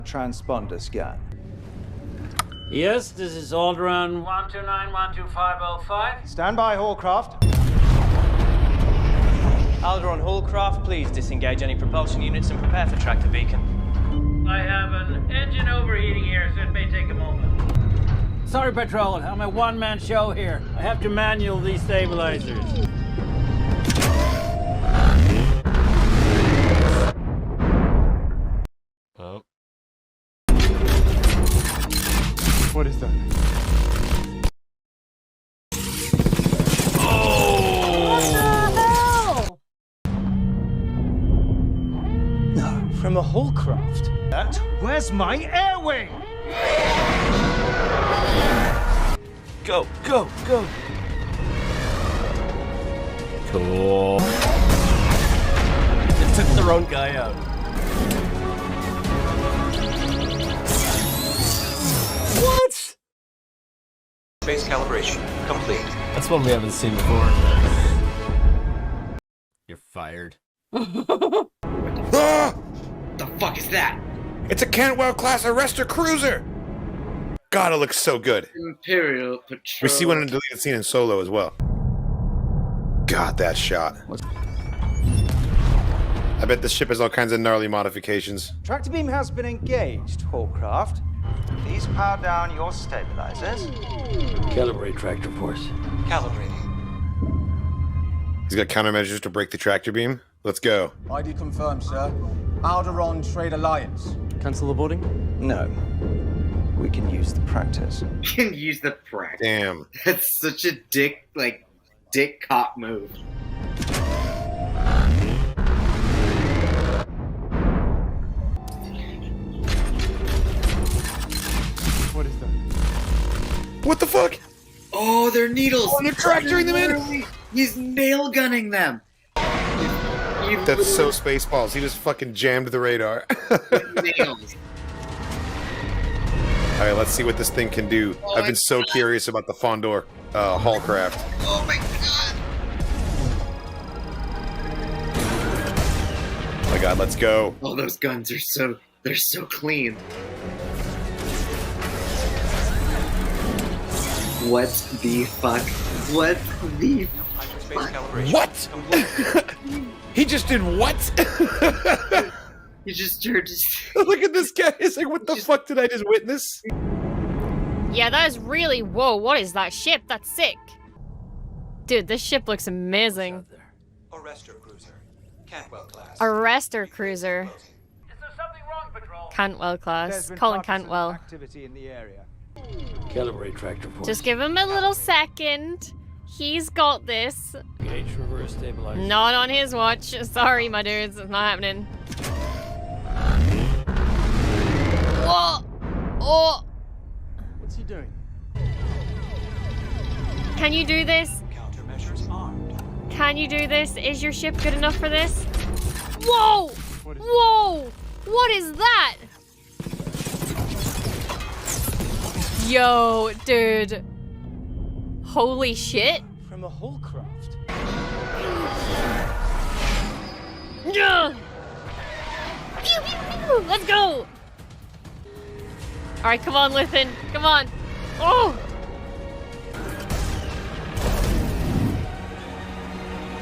Transponder scan. Yes, this is Alderon 129-12505. Stand by, Hallcraft. Alderon Hallcraft, please disengage any propulsion units and prepare for tractor beacon. I have an engine overheating here, so it may take a moment. Sorry, Patrol, I'm a one-man show here. I have to manual these stabilizers. Oh. What is that? No, from a Hallcraft. Where's my air wing? Go, go, go. Cool. It took the wrong guy out. What? Base calibration complete. That's one we haven't seen before. You're fired. Ah! The fuck is that? It's a Cantwell-class arrestor cruiser! God, it looks so good. Imperial Patrol. We see one in a deleted scene in Solo as well. God, that shot. I bet this ship has all kinds of gnarly modifications. Tractor beam has been engaged, Hallcraft. Please power down your stabilizers. Calibrate tractor force. Calibrating. He's got countermeasures to break the tractor beam. Let's go. ID confirmed, sir. Alderon Trade Alliance. Cancel the boarding? No. We can use the practice. Can use the practice. Damn. That's such a dick cock move. What is that? What the fuck? Oh, they're needles. Oh, they're tractoring them in. Literally, he's nail gunning them. That's so Spaceballs. He just fucking jammed the radar. Nails. Alright, let's see what this thing can do. Oh I've been so curious about the Fondor Hallcraft. Oh my god. Oh my god, let's go. Oh, those guns are they're so clean. What the fuck? What the fuck? What? He just did what? You just heard. Look at this guy. He's like, what the fuck did I just witness? Yeah, that is really... Whoa, what is that ship? That's sick. Dude, this ship looks amazing. Arrestor cruiser. Cantwell class. Arrestor cruiser. Is there something wrong, Patrol? Cantwell There's class. been Colin partisan Cantwell. activity in the area. Calibrate tractor force. Just give him a little second. He's got this. Engage reverse stabilizer. Not on his watch. Sorry, my dudes. It's not happening. Whoa! Oh! What's he doing? Can you do this? Countermeasures armed. Can you do this? Is your ship good enough for this? Whoa! Whoa! What is that? Yo, dude. Holy shit. From a Hallcraft. Yeah. Pew, pew, pew. Let's go. All right, come on, Luthen. Come on. Oh.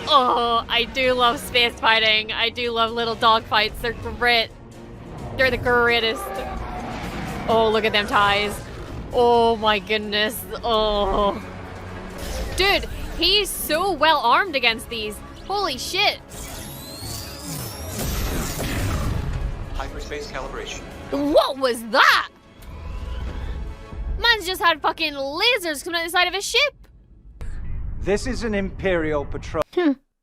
Oh, I do love space fighting. I do love little dog fights. They're great. They're the greatest. Oh, look at them ties. Oh my goodness. Oh. Dude, he's so well armed against these. Holy shit. Hyperspace calibration. What was that? Man's just had fucking lasers coming out the side of his ship. This is an Imperial patrol.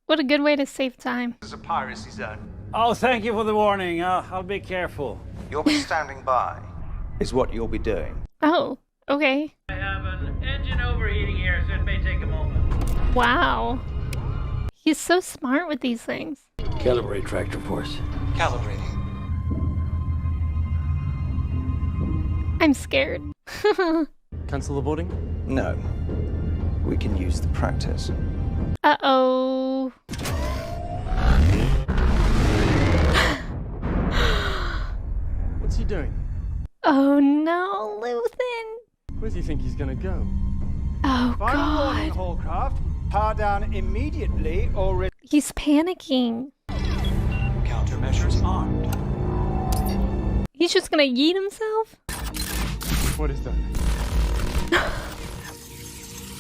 What a good way to save time. This is a piracy zone. Oh, thank you for the warning. I'll be careful. You'll be standing by, is what you'll be doing. Oh, okay. I have an engine overheating here, so it may take a moment. Wow. He's so smart with these things. Calibrate tractor force. Calibrating. I'm scared. Cancel the boarding? No. We can use the practice. Uh-oh. What's he doing? Oh no, Luthen. Where does he think he's gonna go? Oh Final warning, god. Hallcraft. Power down immediately or risk. He's panicking. Countermeasures armed. He's just gonna yeet himself? What is that?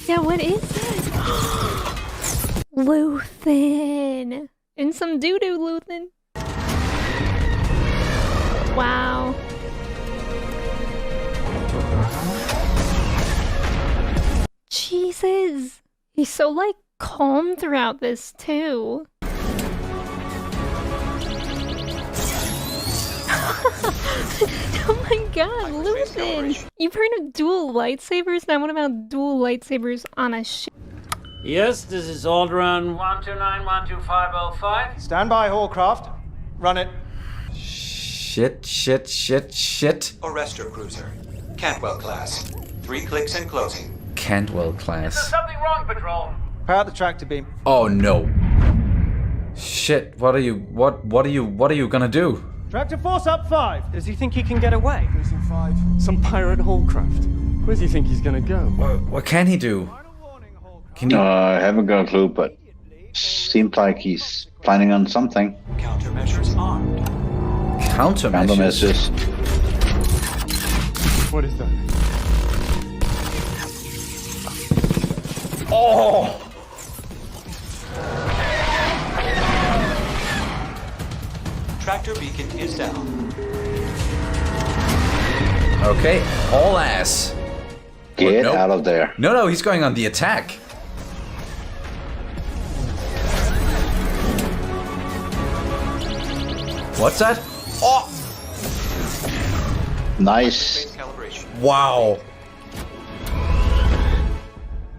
Yeah, what is that? Luthen. And some doo-doo, Luthen. Wow. Jesus. He's so, like, calm throughout this, too. Oh my god, Luthen! You've heard of dual lightsabers? Now what about dual lightsabers on a ship? Yes, this is Alderaan 129-12505. Stand by, Hallcraft. Run it. Shit. Arrestor cruiser. Cantwell class. 3 clicks and closing. Cantwell class. Something wrong, Patrol. Power the tractor beam. Oh no. Shit, what are you gonna do? Tractor force up 5. Does he think he can get away? Some pirate Hallcraft. Where does he think he's gonna go? What can he do? Can you... I haven't got a clue, but seems like he's planning on something. Countermeasures armed. Countermeasures? What is that? Oh! Tractor beacon is down. Okay, all ass. Get Nope. out of there. No, he's going on the attack. What's that? Oh! Nice. Wow.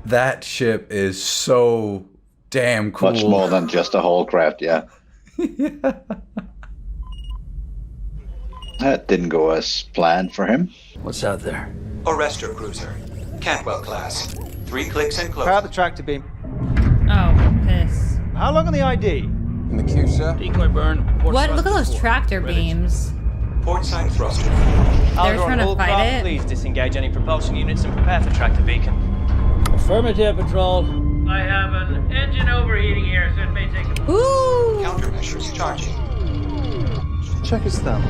That ship is so damn cool. Much more than just a Hallcraft, yeah. That didn't go as planned for him. What's out there? Arrestor cruiser. Cantwell class. 3 clicks and closing. Power the tractor beam. Oh, piss. How long on the ID? In the queue, sir. Decoy burn. What? Look at those tractor beams. Port side thruster. They're trying to fight it. Please disengage any propulsion units and prepare for tractor beacon. Affirmative, Patrol. I have an engine overheating here, so it may take a... Ooh! Countermeasures charging. Check his thumb.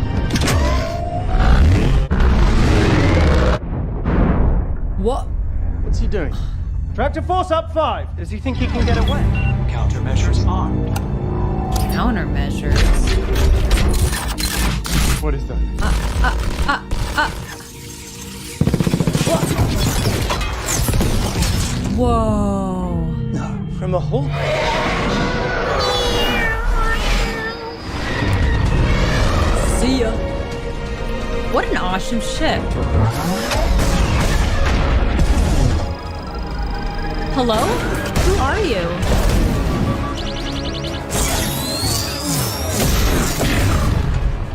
What? What's he doing? Tractor force up 5. Does he think he can get away? Countermeasures armed. Countermeasures. What is that? Whoa. From a hull? See ya. What an awesome ship. Hello? Who are you?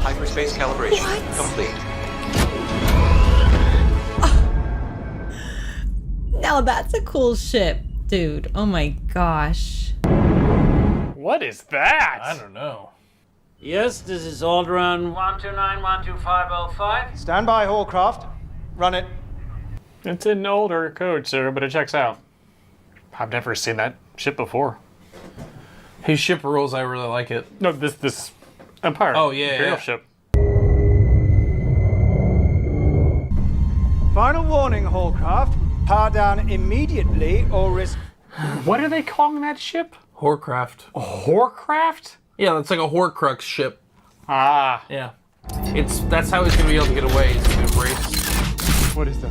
Hyperspace calibration complete. Now that's a cool ship, dude. Oh my gosh. What is that? I don't know. Yes, this is Alderaan 129-12505. Stand by, Hallcraft. Run it. It's an older code, sir, but it checks out. I've never seen that ship before. His ship rules, I really like it. No, this Empire. Oh, yeah, Imperial yeah. ship. Final warning, Hallcraft. Power down immediately or risk... What are they calling that ship? Horcraft. A Horcraft? Yeah, that's like a Horcrux ship. Ah. Yeah. That's how he's gonna be able to get away, is to embrace. What is that?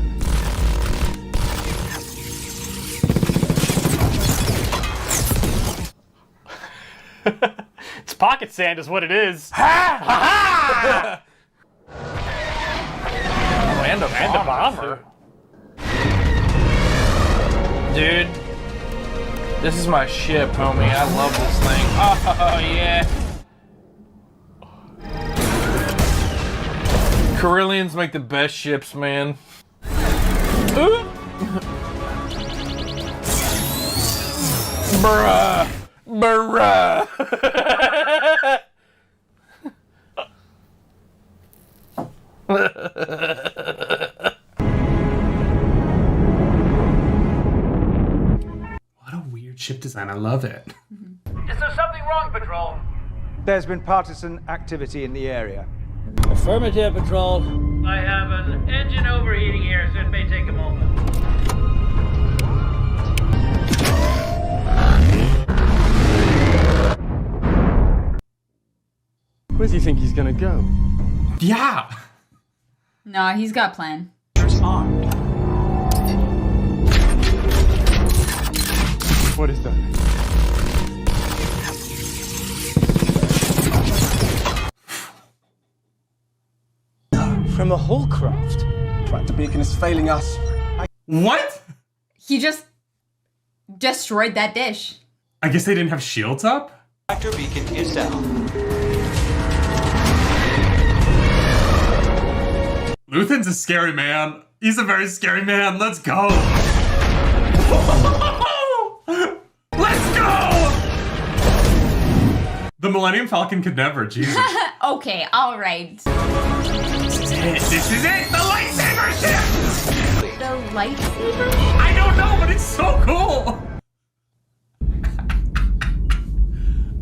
It's pocket sand is what it is. Ha! Ha! Oh, and a bomber. Dude. This is my ship, homie. I love this thing. Oh, yeah. Corellians make the best ships, man. Bruh. Bruh. What a weird ship design. I love it. Is there something wrong, Patrol? There's been partisan activity in the area. Affirmative, Patrol. I have an engine overheating here, so it may take a moment. Where do you think he's gonna go? Yeah. Nah, he's got a plan. What is that? From a hull craft. Tractor beacon is failing us. What? He just destroyed that dish. I guess they didn't have shields up? Reactor beacon is down. Luthen's a scary man. He's a very scary man. Let's go. Let's go! The Millennium Falcon could never, Jesus. Okay, alright. This is it. This is it! The lightsaber ship! The lightsaber? I don't know, but it's so cool!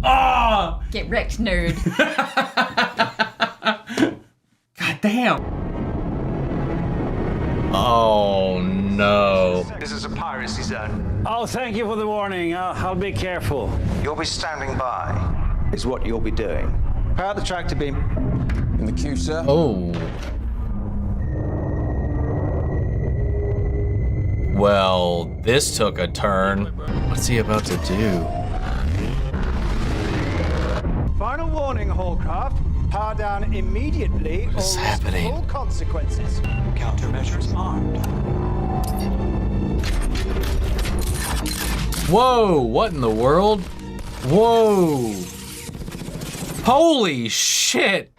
Oh! Get wrecked, nerd. God damn. Oh no. This is a piracy zone. Oh, thank you for the warning. I'll be careful. You'll be standing by, is what you'll be doing. Power the tractor beam. In the queue, sir. Oh. Well, this took a turn. What's he about to do? Final warning, Hallcraft. Power down immediately or What's risk happening? full consequences. Countermeasures armed. Whoa, what in the world? Whoa. Holy shit.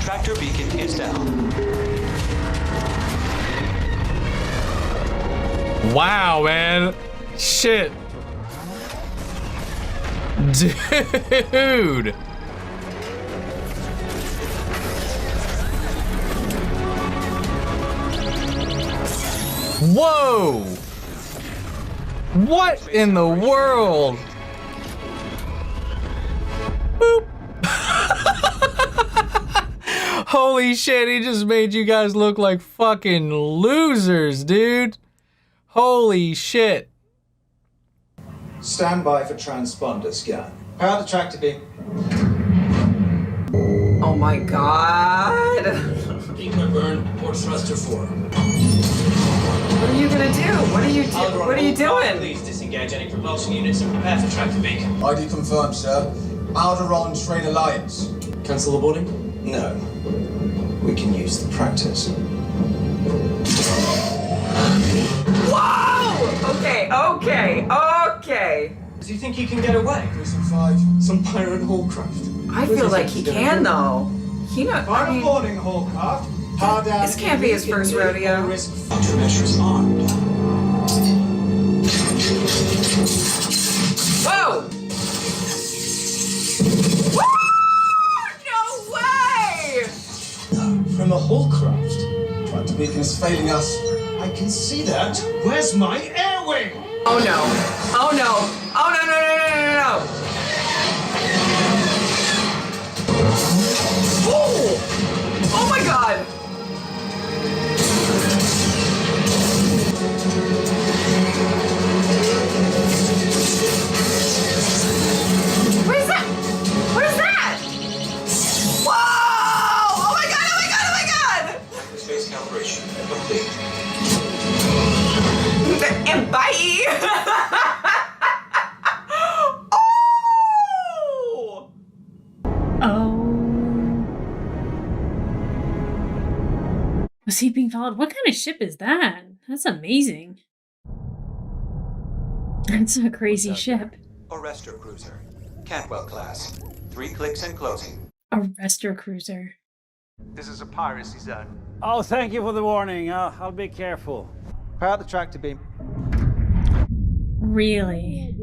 Tractor beacon is down. Wow, man. Shit. Dude. Whoa. What in the world? Boop. Holy shit, he just made you guys look like fucking losers, dude. Holy shit. Stand by for transponder scan. Power the tractor beam. Oh my god. Beacon burn, port thruster 4. What are you gonna do? What are you doing? Please disengage any propulsion units and prepare for tractor beacon. ID confirmed, sir. Alderaan Trade Alliance. Cancel the boarding? No. We can use the practice. Whoa! Okay. Does he think he can get away? 375. Some pirate Hallcraft. I feel like he can though. Final warning, Hallcraft. Power down. This can't be his first immediately rodeo. or risk countermeasures armed. Whoa! Woo! No way! From a Hallcraft. Tractor beacon is failing us. I can see that. Where's my air wing? Oh no! Oh no! Oh no! Oh! Oh my god! What is that? What is that? Whoa! Oh my god! Space calibration complete. And bye! Oh. Was he being followed? What kind of ship is that? That's amazing. That's a crazy ship. Arrestor cruiser. Cantwell class. 3 clicks and closing. Arrestor cruiser. This is a piracy zone. Oh, thank you for the warning. I'll be careful. Power the tractor beam. Really?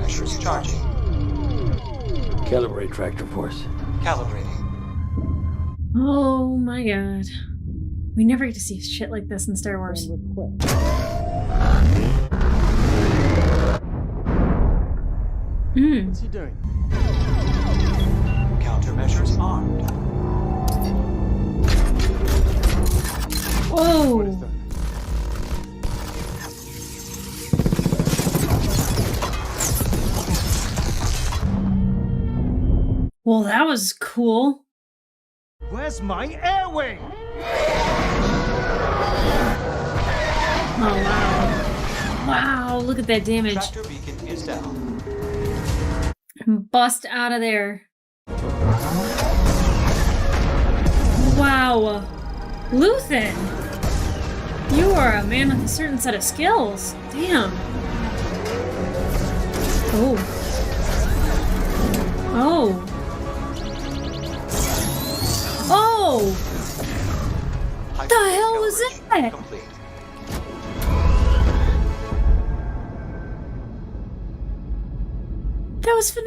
countermeasures charging. Calibrate tractor force. Calibrating. Oh my god. We never get to see shit like this in Star Wars. What's he doing? Countermeasures armed. Oh! What is that? Well, that was cool. Where's my air wing? Oh, wow. Wow, look at that damage. Tractor beacon is down. Bust out of there. Wow. Luthen! You are a man with a certain set of skills. Damn. Oh. Oh. Oh! What the hell was that? Complete. That was phenomenal.